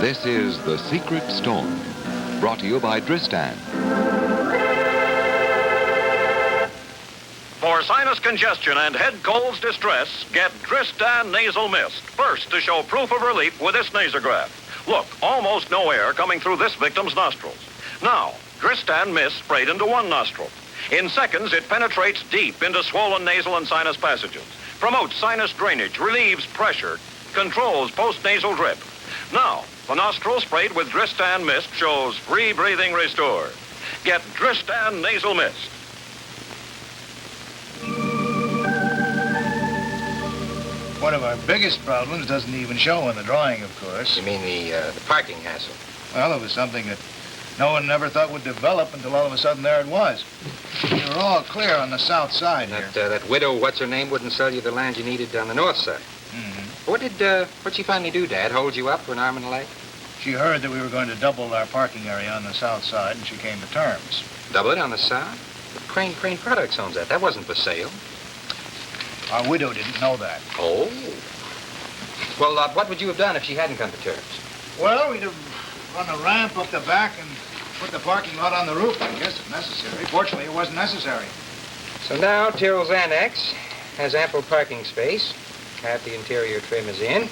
This is The Secret Storm, brought to you by Dristan. For sinus congestion and head cold's distress, get Dristan Nasal Mist, first to show proof of relief with this nasograph. Look, almost no air coming through this victim's nostrils. Now, Dristan Mist sprayed into one nostril. In seconds, it penetrates deep into swollen nasal and sinus passages, promotes sinus drainage, relieves pressure, controls post-nasal drip. Now, the nostril sprayed with Dristan Mist shows free breathing restored. Get Dristan Nasal Mist. One of our biggest problems doesn't even show in the drawing, of course. You mean the parking hassle? Well, it was something that no one ever thought would develop until all of a sudden there it was. We were all clear on the south side here. That widow, what's-her-name, wouldn't sell you the land you needed on the north side. Mm-hmm. What'd she finally do, Dad? Hold you up for an arm and a leg? She heard that we were going to double our parking area on the south side, and she came to terms. Double it on the south? But Crane Products owns that. That wasn't for sale. Our widow didn't know that. Oh. Well, what would you have done if she hadn't come to terms? Well, we'd have run a ramp up the back and put the parking lot on the roof, I guess, if necessary. Fortunately, it wasn't necessary. So now Tyrrell's Annex has ample parking space. Half the interior trim is in.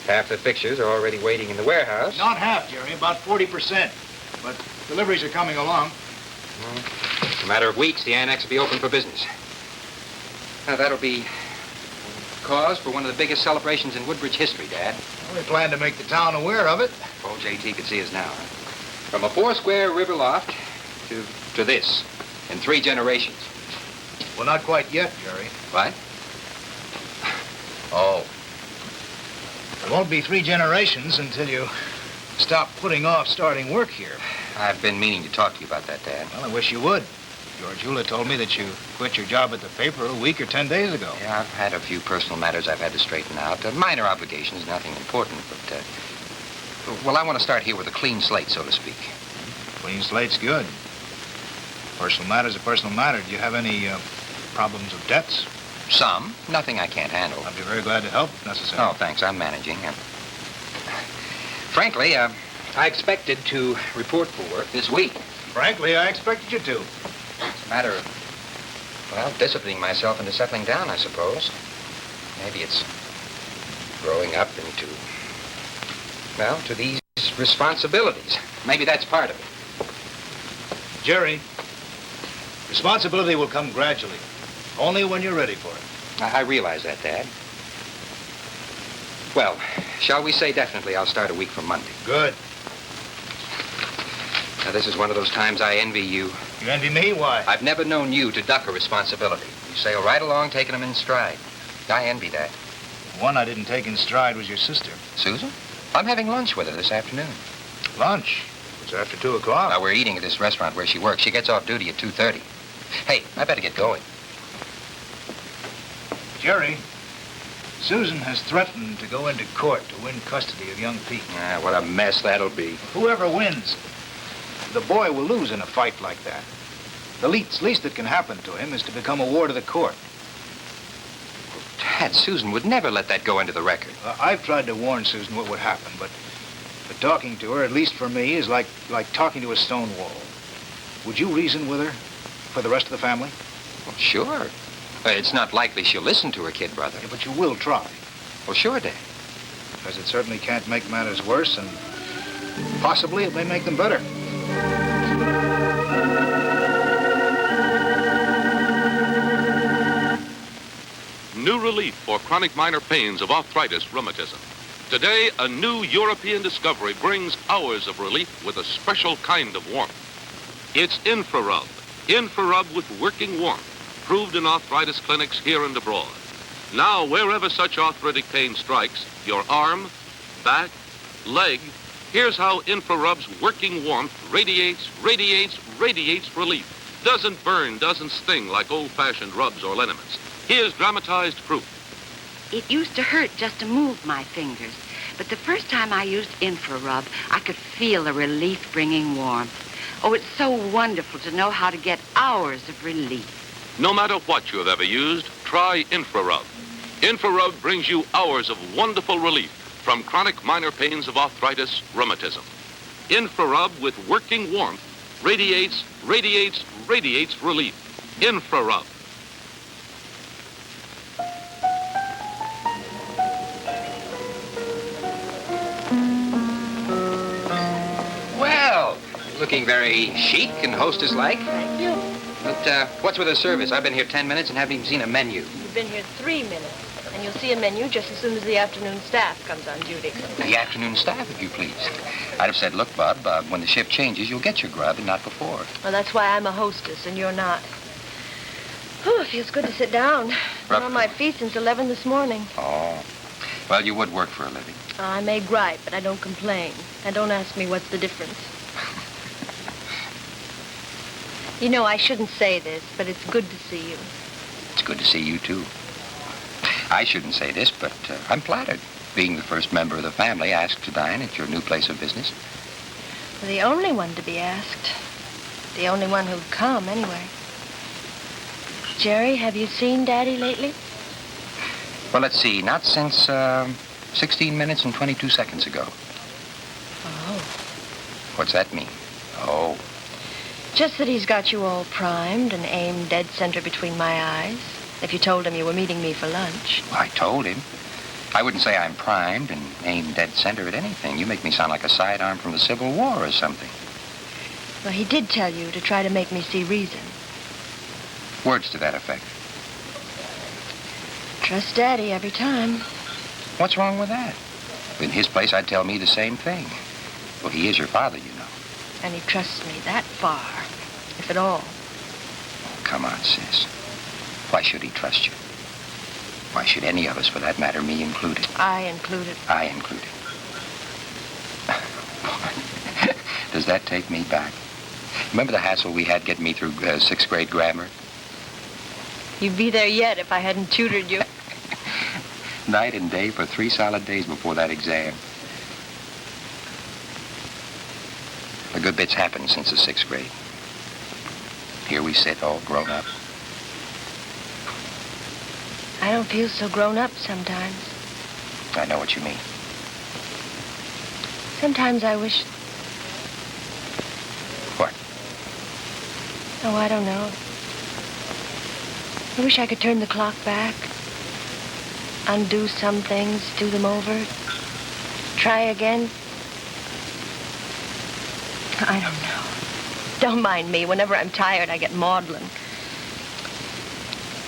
Half the fixtures are already waiting in the warehouse. Not half, Jerry, about 40%. But deliveries are coming along. In a matter of weeks, the Annex will be open for business. Now, that'll be cause for one of the biggest celebrations in Woodbridge history, Dad. Well, we plan to make the town aware of it. Old JT could see us now. Huh? From a 4-square river loft to this in 3 generations. Well, not quite yet, Jerry. What? Oh. It won't be 3 generations until you stop putting off starting work here. I've been meaning to talk to you about that, Dad. Well, I wish you would. George Hewlett told me that you quit your job at the paper a week or 10 days ago. Yeah, I've had a few personal matters I've had to straighten out. Minor obligations, nothing important, but, well, I want to start here with a clean slate, so to speak. Clean slate's good. Personal matter's a personal matter. Do you have any problems of debts? Some. Nothing I can't handle. I'd be very glad to help if necessary. Oh, thanks. I'm managing. Frankly, I expected to report for work this week. Frankly, I expected you to. It's a matter of, well, disciplining myself into settling down, I suppose. Maybe it's growing up into, well, to these responsibilities. Maybe that's part of it. Jerry, responsibility will come gradually. Only when you're ready for it. I realize that, Dad. Well, shall we say definitely I'll start a week from Monday? Good. Now, this is one of those times I envy you. You envy me? Why? I've never known you to duck a responsibility. You sail right along, taking them in stride. I envy that. One I didn't take in stride was your sister. Susan? I'm having lunch with her this afternoon. Lunch? It's after 2 o'clock. Now, we're eating at this restaurant where she works. She gets off duty at 2:30. Hey, I better get going. Jerry, Susan has threatened to go into court to win custody of young Pete. What a mess that'll be. Whoever wins, the boy will lose in a fight like that. The least that can happen to him is to become a ward of the court. Dad, Susan would never let that go into the record. I've tried to warn Susan what would happen, but talking to her, at least for me, is like talking to a stone wall. Would you reason with her for the rest of the family? Well, sure. It's not likely she'll listen to her kid brother. Yeah, but you will try. Well, sure, Dad. Because it certainly can't make matters worse, and possibly it may make them better. New relief for chronic minor pains of arthritis rheumatism. Today, a new European discovery brings hours of relief with a special kind of warmth. It's Infrarub. Infrarub with working warmth, proved in arthritis clinics here and abroad. Now, wherever such arthritic pain strikes, your arm, back, leg, here's how Infrarub's working warmth radiates relief. Doesn't burn, doesn't sting like old-fashioned rubs or liniments. Here's dramatized proof. It used to hurt just to move my fingers, but the first time I used Infrarub, I could feel the relief-bringing warmth. Oh, it's so wonderful to know how to get hours of relief. No matter what you have ever used, try Infrarub. InfraRub brings you hours of wonderful relief from chronic minor pains of arthritis, rheumatism. InfraRub with working warmth radiates relief. InfraRub. Well, looking very chic and hostess-like. Thank you. But what's with the service? I've been here 10 minutes and haven't even seen a menu. You've been here 3 minutes, and you'll see a menu just as soon as the afternoon staff comes on duty. The afternoon staff, if you please. I'd have said, look, Bub, when the shift changes, you'll get your grub and not before. Well, that's why I'm a hostess, and you're not. Oh, it feels good to sit down. Been on my feet since 11 this morning. Oh. Well, you would work for a living. I may gripe, but I don't complain. And don't ask me what's the difference. You know, I shouldn't say this, but it's good to see you. It's good to see you, too. I shouldn't say this, but I'm flattered, being the first member of the family asked to dine at your new place of business. The only one to be asked. The only one who'd come, anyway. Jerry, have you seen Daddy lately? Well, let's see. Not since 16 minutes and 22 seconds ago. Oh. What's that mean? Oh. Just that he's got you all primed and aimed dead center between my eyes. If you told him you were meeting me for lunch. Well, I told him. I wouldn't say I'm primed and aimed dead center at anything. You make me sound like a sidearm from the Civil War or something. Well, he did tell you to try to make me see reason. Words to that effect. Trust Daddy every time. What's wrong with that? In his place, I'd tell me the same thing. Well, he is your father, you know. And he trusts me that far, if at all. Oh, come on, sis. Why should he trust you? Why should any of us, for that matter, me included? I included. I included. Does that take me back? Remember the hassle we had getting me through 6th grade grammar? You'd be there yet if I hadn't tutored you. Night and day for 3 solid days before that exam. A good bit's happened since the 6th grade. Here we sit, all grown up. I don't feel so grown up sometimes. I know what you mean. Sometimes I wish... What? Oh, I don't know. I wish I could turn the clock back. Undo some things, do them over. Try again. I don't know. Don't mind me. Whenever I'm tired, I get maudlin.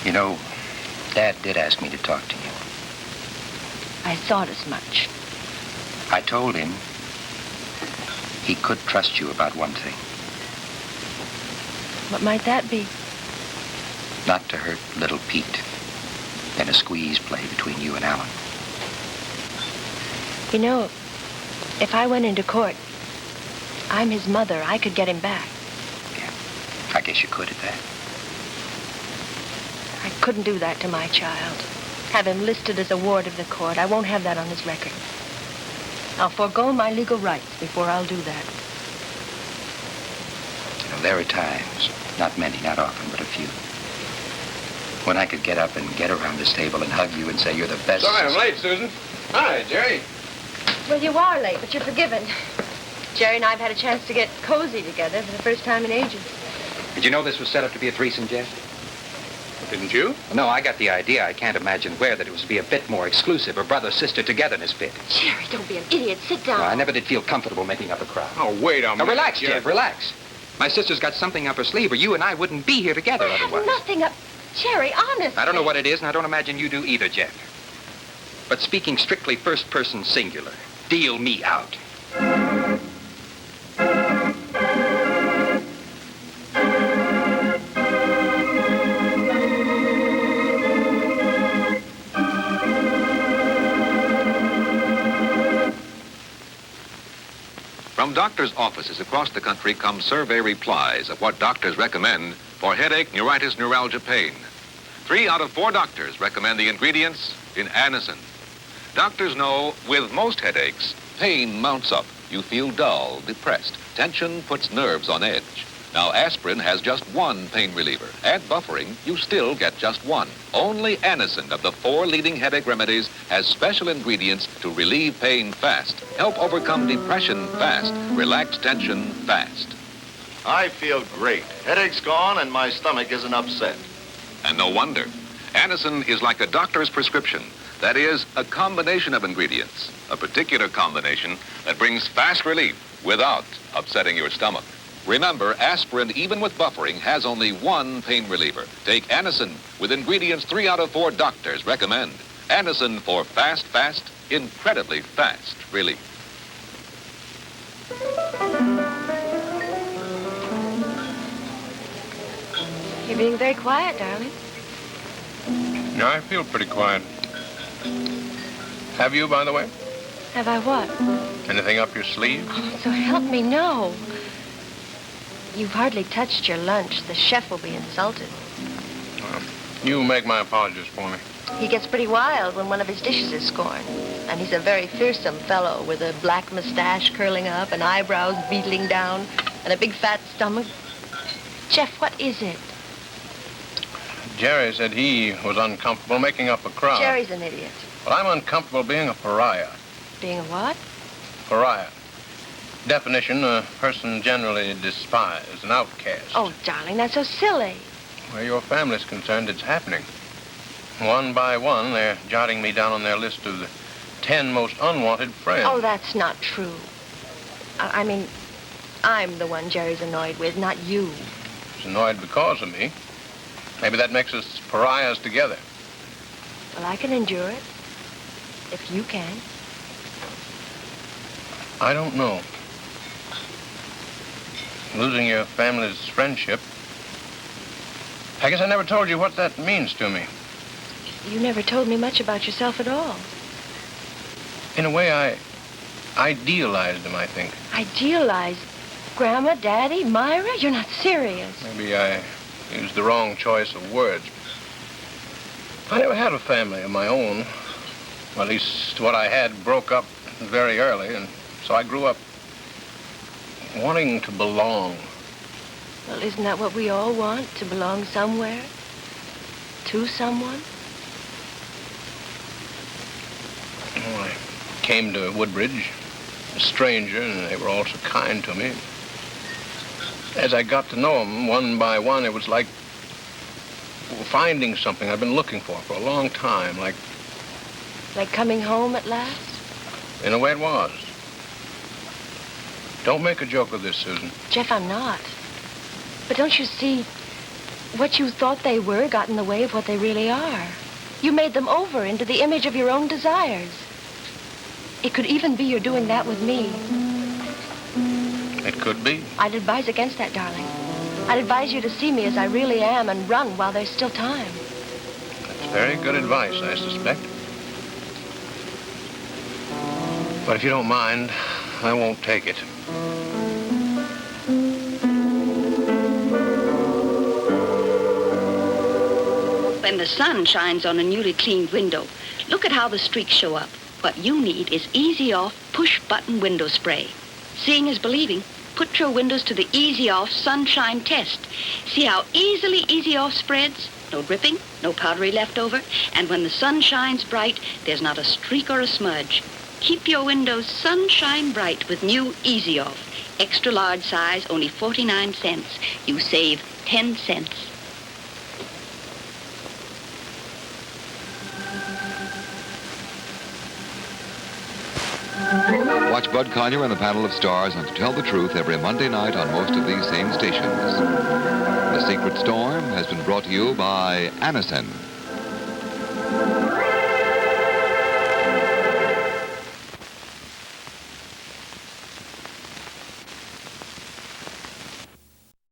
You know, Dad did ask me to talk to you. I thought as much. I told him he could trust you about one thing. What might that be? Not to hurt little Pete in a squeeze play between you and Alan. You know, if I went into court, I'm his mother. I could get him back. Yeah, I guess you could at that. I couldn't do that to my child. Have him listed as a ward of the court. I won't have that on his record. I'll forego my legal rights before I'll do that. You know, there are times, not many, not often, but a few, when I could get up and get around this table and hug you and say you're the best... Sorry I'm late, Susan. Hi, Jerry. Well, you are late, but you're forgiven. Jerry and I have had a chance to get cozy together for the first time in ages. Did you know this was set up to be a threesome, Jeff? Didn't you? No, I got the idea. I can't imagine where that it was to be a bit more exclusive, a brother-sister togetherness bit. Jerry, don't be an idiot. Sit down. No, I never did feel comfortable making up a crowd. Oh, wait a minute. Now, relax, Jerry. Jeff, relax. My sister's got something up her sleeve, or you and I wouldn't be here together I have otherwise. nothing up... Jerry, honestly. I don't know what it is, and I don't imagine you do either, Jeff. But speaking strictly first-person singular, deal me out. From doctors' offices across the country come survey replies of what doctors recommend for headache, neuritis, neuralgia, pain. 3 out of 4 doctors recommend the ingredients in Anacin. Doctors know with most headaches, pain mounts up. You feel dull, depressed. Tension puts nerves on edge. Now, aspirin has just one pain reliever. Add buffering, you still get just one. Only Anacin of the 4 leading headache remedies has special ingredients to relieve pain fast, help overcome depression fast, relax tension fast. I feel great. Headache's gone and my stomach isn't upset. And no wonder. Anacin is like a doctor's prescription. That is, a combination of ingredients, a particular combination that brings fast relief without upsetting your stomach. Remember, aspirin, even with buffering, has only one pain reliever. Take Anacin with ingredients 3 out of 4 doctors recommend. Anacin for fast, incredibly fast relief. You're being very quiet, darling. No, I feel pretty quiet. Have you, by the way? Have I what? Anything up your sleeve? Oh, so help me, no. You've hardly touched your lunch. The chef will be insulted. Well, you make my apologies for me. He gets pretty wild when one of his dishes is scorned. And he's a very fearsome fellow with a black mustache curling up and eyebrows beetling down and a big fat stomach. Jeff, what is it? Jerry said he was uncomfortable making up a crowd. Jerry's an idiot. But I'm uncomfortable being a pariah. Being a what? Pariah. Definition, a person generally despised, an outcast. Oh, darling, that's so silly. Where your family's concerned, it's happening. One by one, they're jotting me down on their list of the 10 most unwanted friends. Oh, that's not true. I mean, I'm the one Jerry's annoyed with, not you. He's annoyed because of me. Maybe that makes us pariahs together. Well, I can endure it. If you can. I don't know. Losing your family's friendship. I guess I never told you what that means to me. You never told me much about yourself at all. In a way, I idealized them, I think. Idealized? Grandma, Daddy, Myra? You're not serious. Maybe I used the wrong choice of words. I never had a family of my own. Well, at least what I had broke up very early, and so I grew up wanting to belong. Well, isn't that what we all want? To belong somewhere? To someone? Well, I came to Woodbridge, a stranger, and they were all so kind to me. As I got to know them, one by one, it was like finding something I've been looking for a long time, like... Like coming home at last? In a way, it was. Don't make a joke of this, Susan. Jeff, I'm not. But don't you see, what you thought they were got in the way of what they really are. You made them over into the image of your own desires. It could even be you're doing that with me. It could be. I'd advise against that, darling. I'd advise you to see me as I really am and run while there's still time. That's very good advice, I suspect. But if you don't mind, I won't take it. When the sun shines on a newly cleaned window, look at how the streaks show up. What you need is Easy Off push-button window spray. Seeing is believing. Put your windows to the Easy Off sunshine test. See how easily Easy Off spreads? No dripping, no powdery leftover, and when the sun shines bright, there's not a streak or a smudge. Keep your windows sunshine bright with new Easy Off. Extra large size, only 49 cents. You save 10 cents. Watch Bud Collier and the Panel of Stars on To Tell the Truth every Monday night on most of these same stations. The Secret Storm has been brought to you by Anacin.